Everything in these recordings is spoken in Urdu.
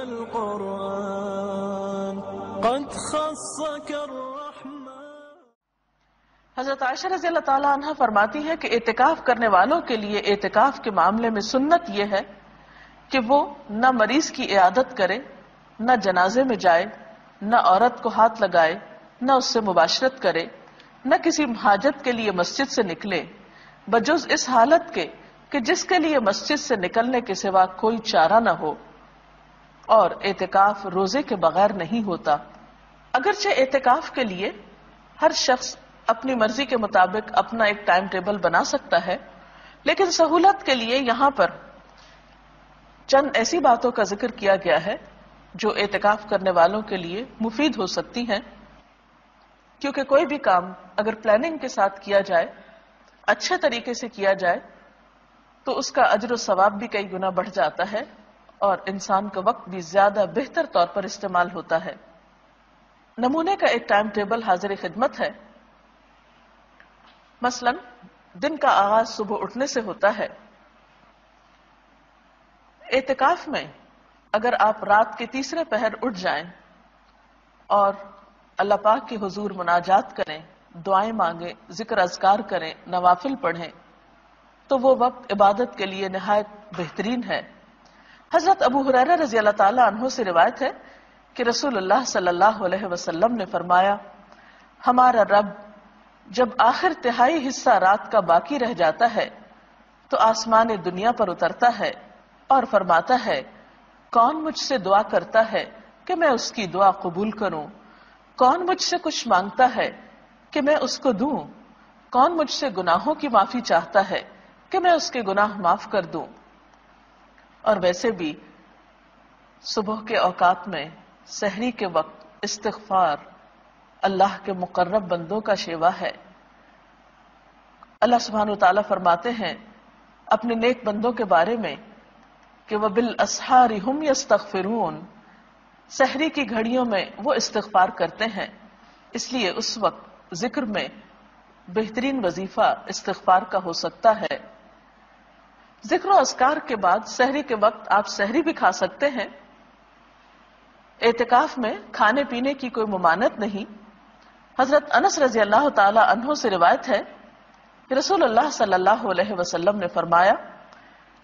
القرآن قد خصك الرحمن. حضرت عائشہ رضی اللہ تعالی عنہ فرماتی ہے کہ اعتکاف کرنے والوں کے لیے اعتکاف کے معاملے میں سنت یہ ہے کہ وہ نہ مریض کی عیادت کرے، نہ جنازے میں جائے، نہ عورت کو ہاتھ لگائے، نہ اس سے مباشرت کرے، نہ کسی حاجت کے لیے مسجد سے نکلے بجز اس حالت کے کہ جس کے لیے مسجد سے نکلنے کے سوا کوئی چارہ نہ ہو. اور اعتکاف روزے کے بغیر نہیں ہوتا. اگرچہ اعتکاف کے لیے ہر شخص اپنی مرضی کے مطابق اپنا ایک ٹائم ٹیبل بنا سکتا ہے، لیکن سہولت کے لیے یہاں پر چند ایسی باتوں کا ذکر کیا گیا ہے جو اعتکاف کرنے والوں کے لیے مفید ہو سکتی ہیں، کیونکہ کوئی بھی کام اگر پلاننگ کے ساتھ کیا جائے، اچھے طریقے سے کیا جائے، تو اس کا اجر و ثواب بھی کئی گنا بڑھ جاتا ہے اور انسان کا وقت بھی زیادہ بہتر طور پر استعمال ہوتا ہے. نمونے کا ایک ٹائم ٹیبل حاضر خدمت ہے. مثلا دن کا آغاز صبح اٹھنے سے ہوتا ہے. اعتکاف میں اگر آپ رات کے تیسرے پہر اٹھ جائیں اور اللہ پاک کے حضور مناجات کریں، دعائیں مانگیں، ذکر اذکار کریں، نوافل پڑھیں، تو وہ وقت عبادت کے لیے نہایت بہترین ہے. حضرت ابو ہریرہ رضی اللہ تعالی عنہ سے روایت ہے کہ رسول اللہ صلی اللہ علیہ وسلم نے فرمایا، ہمارا رب جب آخر تہائی حصہ رات کا باقی رہ جاتا ہے تو آسمان دنیا پر اترتا ہے اور فرماتا ہے، کون مجھ سے دعا کرتا ہے کہ میں اس کی دعا قبول کروں؟ کون مجھ سے کچھ مانگتا ہے کہ میں اس کو دوں؟ کون مجھ سے گناہوں کی معافی چاہتا ہے کہ میں اس کے گناہ معاف کر دوں؟ اور ویسے بھی صبح کے اوقات میں سحری کے وقت استغفار اللہ کے مقرب بندوں کا شیوا ہے. اللہ سبحانہ وتعالی فرماتے ہیں اپنے نیک بندوں کے بارے میں کہ وَبِالْأَسْحَارِ هُمْ يَسْتَغْفِرُونَ، سحری کی گھڑیوں میں وہ استغفار کرتے ہیں. اس لیے اس وقت ذکر میں بہترین وظیفہ استغفار کا ہو سکتا ہے. ذکر و اذکار کے بعد سحری کے وقت آپ سحری بھی کھا سکتے ہیں. اعتکاف میں کھانے پینے کی کوئی ممانعت نہیں. حضرت انس رضی اللہ تعالی عنہ سے روایت ہے کہ رسول اللہ صلی اللہ علیہ وسلم نے فرمایا،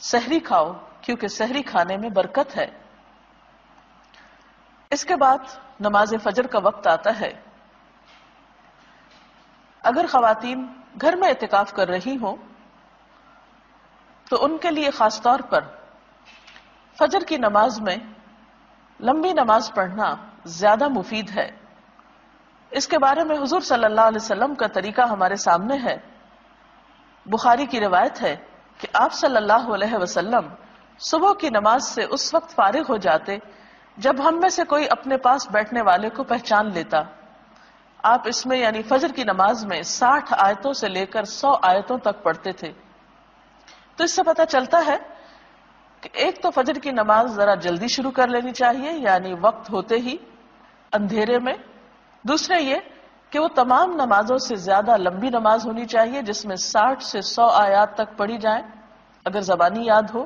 سحری کھاؤ کیونکہ سحری کھانے میں برکت ہے. اس کے بعد نماز فجر کا وقت آتا ہے. اگر خواتین گھر میں اعتکاف کر رہی ہوں تو ان کے لیے خاص طور پر فجر کی نماز میں لمبی نماز پڑھنا زیادہ مفید ہے. اس کے بارے میں حضور صلی اللہ علیہ وسلم کا طریقہ ہمارے سامنے ہے. بخاری کی روایت ہے کہ آپ صلی اللہ علیہ وسلم صبح کی نماز سے اس وقت فارغ ہو جاتے جب ہم میں سے کوئی اپنے پاس بیٹھنے والے کو پہچان لیتا. آپ اس میں یعنی فجر کی نماز میں 60 آیتوں سے لے کر 100 آیتوں تک پڑھتے تھے. تو اس سے پتہ چلتا ہے کہ ایک تو فجر کی نماز ذرا جلدی شروع کر لینی چاہیے یعنی وقت ہوتے ہی اندھیرے میں. دوسرے یہ کہ وہ تمام نمازوں سے زیادہ لمبی نماز ہونی چاہیے جس میں 60 سے 100 آیات تک پڑھی جائیں اگر زبانی یاد ہو.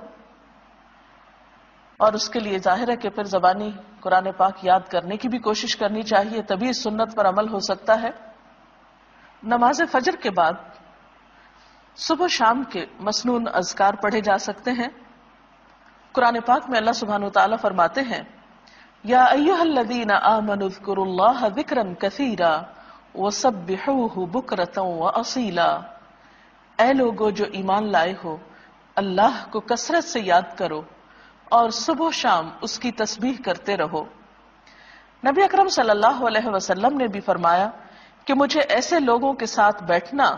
اور اس کے لیے ظاہر ہے کہ پھر زبانی قرآن پاک یاد کرنے کی بھی کوشش کرنی چاہیے، تبھی اس سنت پر عمل ہو سکتا ہے. نماز فجر کے بعد صبح شام کے مسنون اذکار پڑھے جا سکتے ہیں. قرآن پاک میں اللہ سبحانہ وتعالی فرماتے ہیں، یا ایھا الذین آمنوا اذکروا اللہ ذکرا کثیرا وسبحوہ بکرۃ واصیلا. اے لوگو جو ایمان لائے ہو، اللہ کو کثرت سے یاد کرو اور صبح و شام اس کی تسبیح کرتے رہو. نبی اکرم صلی اللہ علیہ وسلم نے بھی فرمایا کہ مجھے ایسے لوگوں کے ساتھ بیٹھنا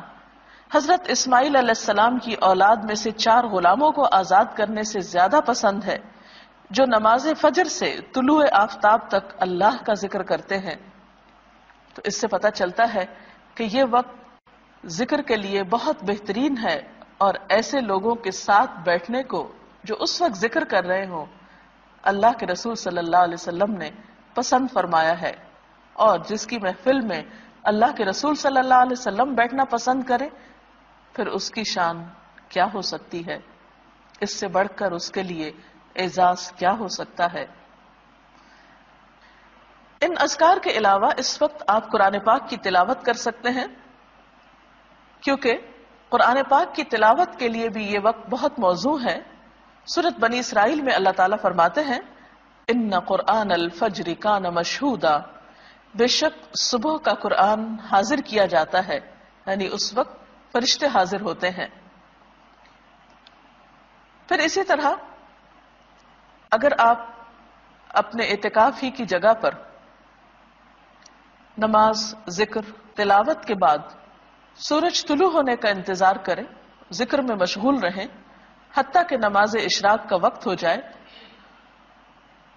حضرت اسماعیل علیہ السلام کی اولاد میں سے 4 غلاموں کو آزاد کرنے سے زیادہ پسند ہے جو نماز فجر سے طلوع آفتاب تک اللہ کا ذکر کرتے ہیں. تو اس سے پتہ چلتا ہے کہ یہ وقت ذکر کے لیے بہت بہترین ہے اور ایسے لوگوں کے ساتھ بیٹھنے کو جو اس وقت ذکر کر رہے ہوں اللہ کے رسول صلی اللہ علیہ وسلم نے پسند فرمایا ہے. اور جس کی محفل میں اللہ کے رسول صلی اللہ علیہ وسلم بیٹھنا پسند کرے پھر اس کی شان کیا ہو سکتی ہے، اس سے بڑھ کر اس کے لیے اعزاز کیا ہو سکتا ہے. ان اذکار کے علاوہ اس وقت آپ قرآن پاک کی تلاوت کر سکتے ہیں، کیونکہ قرآن پاک کی تلاوت کے لیے بھی یہ وقت بہت موزوں ہے۔ سورۃ بنی اسرائیل میں اللہ تعالیٰ فرماتے ہیں ان قرآن الفجر کان مشہودا، بے شک صبح کا قرآن حاضر کیا جاتا ہے، یعنی اس وقت فرشتے حاضر ہوتے ہیں۔ پھر اسی طرح اگر آپ اپنے اعتکاف ہی کی جگہ پر نماز، ذکر، تلاوت کے بعد سورج طلوع ہونے کا انتظار کریں، ذکر میں مشغول رہیں حتیٰ کہ نماز اشراق کا وقت ہو جائے،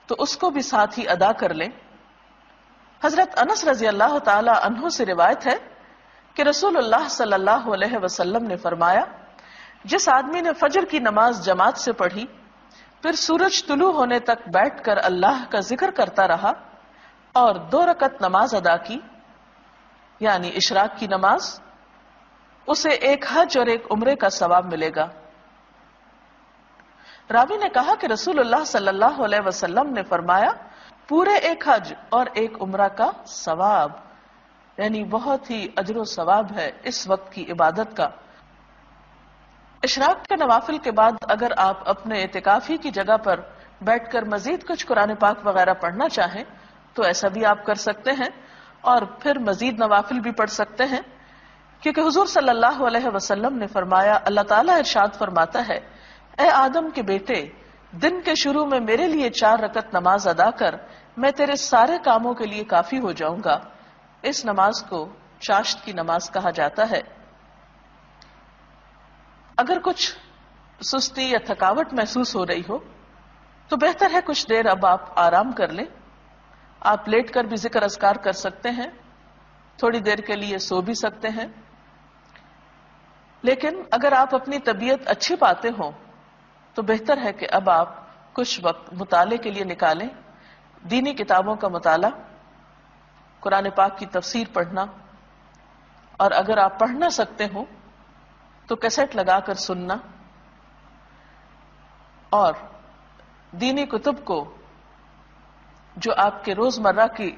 تو اس کو بھی ساتھ ہی ادا کر لیں۔ حضرت انس رضی اللہ تعالی عنہ سے روایت ہے کہ رسول اللہ صلی اللہ علیہ وسلم نے فرمایا، جس آدمی نے فجر کی نماز جماعت سے پڑھی پھر سورج طلوع ہونے تک بیٹھ کر اللہ کا ذکر کرتا رہا اور 2 رکعت نماز ادا کی، یعنی اشراق کی نماز، اسے ایک حج اور ایک عمرے کا ثواب ملے گا۔ راوی نے کہا کہ رسول اللہ صلی اللہ علیہ وسلم نے فرمایا پورے ایک حج اور ایک عمرہ کا ثواب، یعنی بہت ہی اجر و ثواب ہے اس وقت کی عبادت کا۔ اشراق کے نوافل کے بعد اگر آپ اپنے اعتکافی کی جگہ پر بیٹھ کر مزید کچھ قرآن پاک وغیرہ پڑھنا چاہیں تو ایسا بھی آپ کر سکتے ہیں، اور پھر مزید نوافل بھی پڑھ سکتے ہیں، کیونکہ حضور صلی اللہ علیہ وسلم نے فرمایا، اللہ تعالیٰ ارشاد فرماتا ہے، اے آدم کے بیٹے، دن کے شروع میں میرے لیے 4 رکعت نماز ادا کر، میں تیرے سارے کاموں کے لیے کافی ہو جاؤں گا۔ اس نماز کو چاشت کی نماز کہا جاتا ہے۔ اگر کچھ سستی یا تھکاوٹ محسوس ہو رہی ہو تو بہتر ہے کچھ دیر اب آپ آرام کر لیں۔ آپ لیٹ کر بھی ذکر اذکار کر سکتے ہیں، تھوڑی دیر کے لیے سو بھی سکتے ہیں، لیکن اگر آپ اپنی طبیعت اچھی پاتے ہوں تو بہتر ہے کہ اب آپ کچھ وقت مطالعے کے لیے نکالیں، دینی کتابوں کا مطالعہ، قرآن پاک کی تفسیر پڑھنا، اور اگر آپ پڑھ نہ سکتے ہوں تو کیسٹ لگا کر سننا، اور دینی کتب کو جو آپ کے روزمرہ کی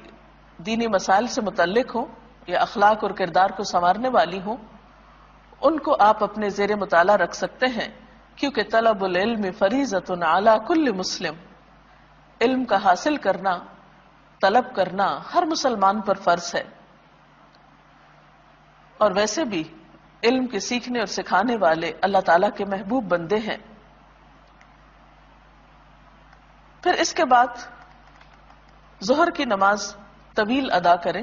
دینی مسائل سے متعلق ہوں یا اخلاق اور کردار کو سنوارنے والی ہوں، ان کو آپ اپنے زیر مطالعہ رکھ سکتے ہیں، کیونکہ طلب العلم فریضۃ علی کل مسلم، علم کا حاصل کرنا، طلب کرنا ہر مسلمان پر فرض ہے۔ اور ویسے بھی علم کے سیکھنے اور سکھانے والے اللہ تعالیٰ کے محبوب بندے ہیں۔ پھر اس کے بعد ظہر کی نماز طویل ادا کریں،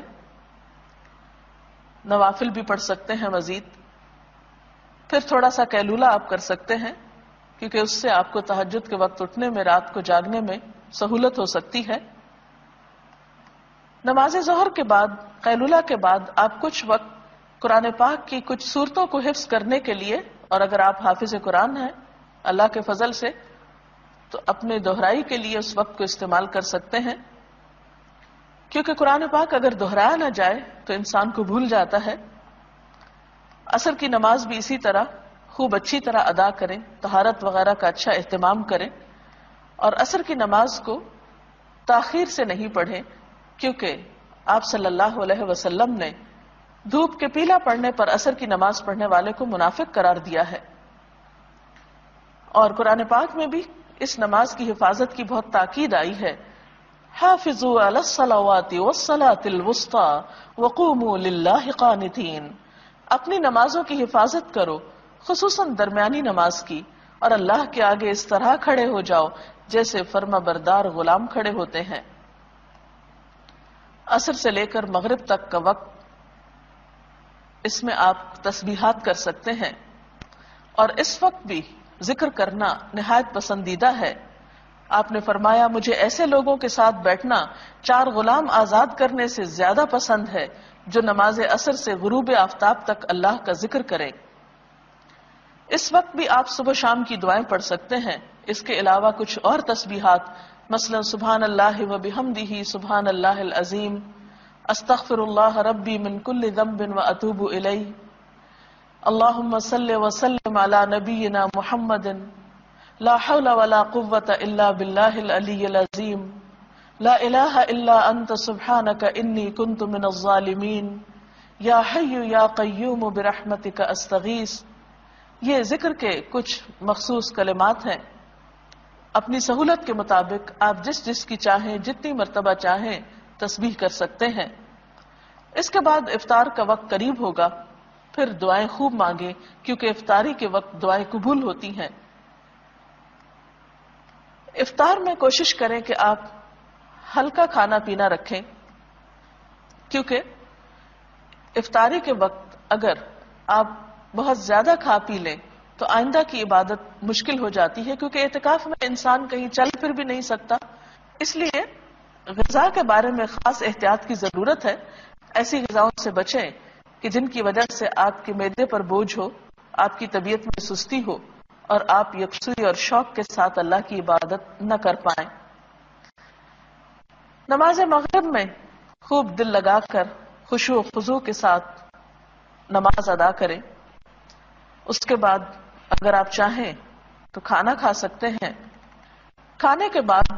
نوافل بھی پڑھ سکتے ہیں مزید، پھر تھوڑا سا قیلولہ آپ کر سکتے ہیں، کیونکہ اس سے آپ کو تہجد کے وقت اٹھنے میں، رات کو جاگنے میں سہولت ہو سکتی ہے۔ نماز ظہر کے بعد، قیلولہ کے بعد آپ کچھ وقت قرآن پاک کی کچھ صورتوں کو حفظ کرنے کے لیے، اور اگر آپ حافظ قرآن ہیں اللہ کے فضل سے تو اپنے دہرائی کے لیے اس وقت کو استعمال کر سکتے ہیں، کیونکہ قرآن پاک اگر دہرایا نہ جائے تو انسان کو بھول جاتا ہے۔ عصر کی نماز بھی اسی طرح خوب اچھی طرح ادا کریں، طہارت وغیرہ کا اچھا اہتمام کریں، اور عصر کی نماز کو تاخیر سے نہیں پڑھیں، کیونکہ آپ صلی اللہ علیہ وسلم نے دھوپ کے پیلا پڑنے پر عصر کی نماز پڑھنے والے کو منافق قرار دیا ہے۔ اور قرآن پاک میں بھی اس نماز کی حفاظت کی بہت تاکید آئی ہے، حافظوا علی الصلوات والصلاة الوسطى وقوموا للہ قانتین، اپنی نمازوں کی حفاظت کرو، خصوصاً درمیانی نماز کی، اور اللہ کے آگے اس طرح کھڑے ہو جاؤ جیسے فرما بردار غلام کھڑے ہوتے ہیں۔ عصر سے لے کر مغرب تک کا وقت، اس میں آپ تسبیحات کر سکتے ہیں، اور اس وقت بھی ذکر کرنا نہایت پسندیدہ ہے۔ آپ نے فرمایا، مجھے ایسے لوگوں کے ساتھ بیٹھنا 4 غلام آزاد کرنے سے زیادہ پسند ہے جو نماز عصر سے غروب آفتاب تک اللہ کا ذکر کرے۔ اس وقت بھی آپ صبح شام کی دعائیں پڑھ سکتے ہیں۔ اس کے علاوہ کچھ اور تسبیحات، مثلا سبحان اللہ و بحمدہ سبحان اللہ العظیم، استغفر اللہ ربی من کل ذنب و اتوب الیہ، اللہم صل وسلم علی نبینا محمد، لا حول ولا قوة الا باللہ العلی العظیم، لا الہ الا انت سبحانک انی کنت من الظالمین، یا حی یا قیوم برحمتک استغیث۔ یہ ذکر کے کچھ مخصوص کلمات ہیں، اپنی سہولت کے مطابق آپ جس کی چاہیں جتنی مرتبہ چاہیں تسبیح کر سکتے ہیں۔ اس کے بعد افطار کا وقت قریب ہوگا، پھر دعائیں خوب مانگیں کیونکہ افطاری کے وقت دعائیں قبول ہوتی ہیں۔ افطار میں کوشش کریں کہ آپ ہلکا کھانا پینا رکھیں، کیونکہ افطاری کے وقت اگر آپ بہت زیادہ کھا پی لیں تو آئندہ کی عبادت مشکل ہو جاتی ہے، کیونکہ اعتکاف میں انسان کہیں چل پھر بھی نہیں سکتا۔ اس لیے غذا کے بارے میں خاص احتیاط کی ضرورت ہے۔ ایسی غذاؤں سے بچیں کہ جن کی وجہ سے آپ کے معدے پر بوجھ ہو، آپ کی طبیعت میں سستی ہو اور آپ یکسوئی اور شوق کے ساتھ اللہ کی عبادت نہ کر پائیں۔ نماز مغرب میں خوب دل لگا کر خشوع و خضوع کے ساتھ نماز ادا کریں۔ اس کے بعد اگر آپ چاہیں تو کھانا کھا سکتے ہیں۔ کھانے کے بعد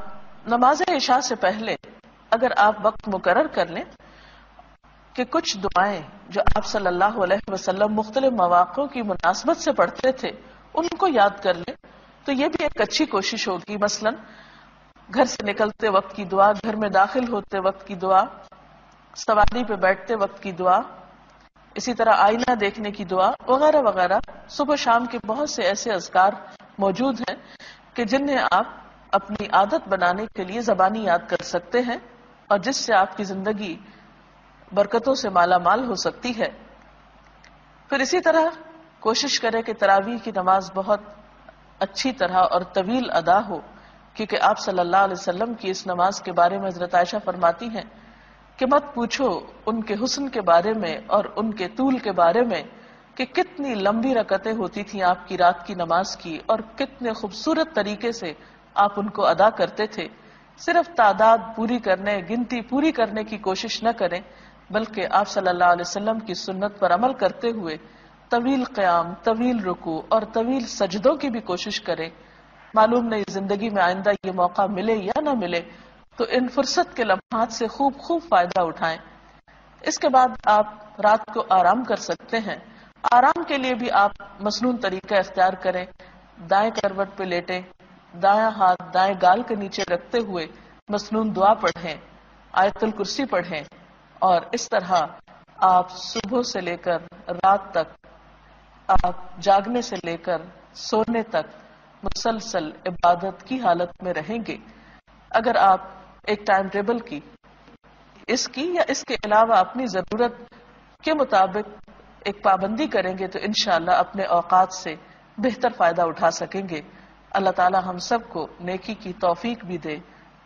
نماز عشاء سے پہلے اگر آپ وقت مقرر کر لیں کہ کچھ دعائیں جو آپ صلی اللہ علیہ وسلم مختلف مواقع کی مناسبت سے پڑھتے تھے ان کو یاد کر لیں تو یہ بھی ایک اچھی کوشش ہوگی۔ مثلا گھر سے نکلتے وقت کی دعا، گھر میں داخل ہوتے وقت کی دعا، سواری پہ بیٹھتے وقت کی دعا، اسی طرح آئینہ دیکھنے کی دعا وغیرہ وغیرہ۔ صبح شام کے بہت سے ایسے اذکار موجود ہیں کہ جنہیں آپ اپنی عادت بنانے کے لیے زبانی یاد کر سکتے ہیں اور جس سے آپ کی زندگی برکتوں سے مالا مال ہو سکتی ہے۔ پھر اسی طرح کوشش کریں کہ تراویح کی نماز بہت اچھی طرح اور طویل ادا ہو، کیونکہ آپ صلی اللہ علیہ وسلم کی اس نماز کے بارے میں حضرت عائشہ فرماتی ہیں کہ مت پوچھو ان کے حسن کے بارے میں اور ان کے طول کے بارے میں کہ کتنی لمبی رکعتیں ہوتی تھیں آپ کی رات کی نماز کی اور کتنے خوبصورت طریقے سے آپ ان کو ادا کرتے تھے۔ صرف تعداد پوری کرنے، گنتی پوری کرنے کی کوشش نہ کریں، بلکہ آپ صلی اللہ علیہ وسلم کی سنت پر عمل کرتے ہوئے طویل قیام، طویل رکوع اور طویل سجدوں کی بھی کوشش کریں۔ معلوم نہیں زندگی میں آئندہ یہ موقع ملے یا نہ ملے، تو ان فرصت کے لمحات سے خوب فائدہ اٹھائیں۔ اس کے بعد آپ رات کو آرام کر سکتے ہیں۔ آرام کے لیے بھی آپ مسنون طریقہ اختیار کریں۔ دائیں کروٹ پہ لیٹیں، دایاں ہاتھ دائیں گال کے نیچے رکھتے ہوئے مسنون دعا پڑھیں، آیت الکرسی پڑھیں، اور اس طرح آپ صبح سے لے کر رات تک، آپ جاگنے سے لے کر سونے تک مسلسل عبادت کی حالت میں رہیں گے۔ اگر آپ ایک ٹائم ٹیبل کی اس کی یا اس کے علاوہ اپنی ضرورت کے مطابق ایک پابندی کریں گے تو انشاءاللہ اپنے اوقات سے بہتر فائدہ اٹھا سکیں گے۔ اللہ تعالی ہم سب کو نیکی کی توفیق بھی دے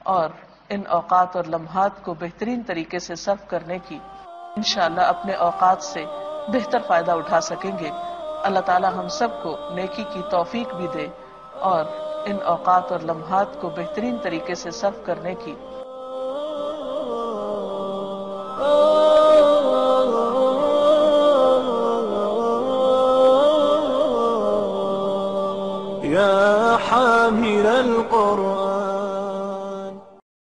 اور ان اوقات اور لمحات کو بہترین طریقے سے صرف کرنے کی انشاءاللہ اپنے اوقات سے بہتر فائدہ اٹھا سکیں گے۔ اللہ تعالی ہم سب کو نیکی کی توفیق بھی دے اور ان اوقات اور لمحات کو بہترین طریقے سے صرف کرنے کی يا حامل القرآن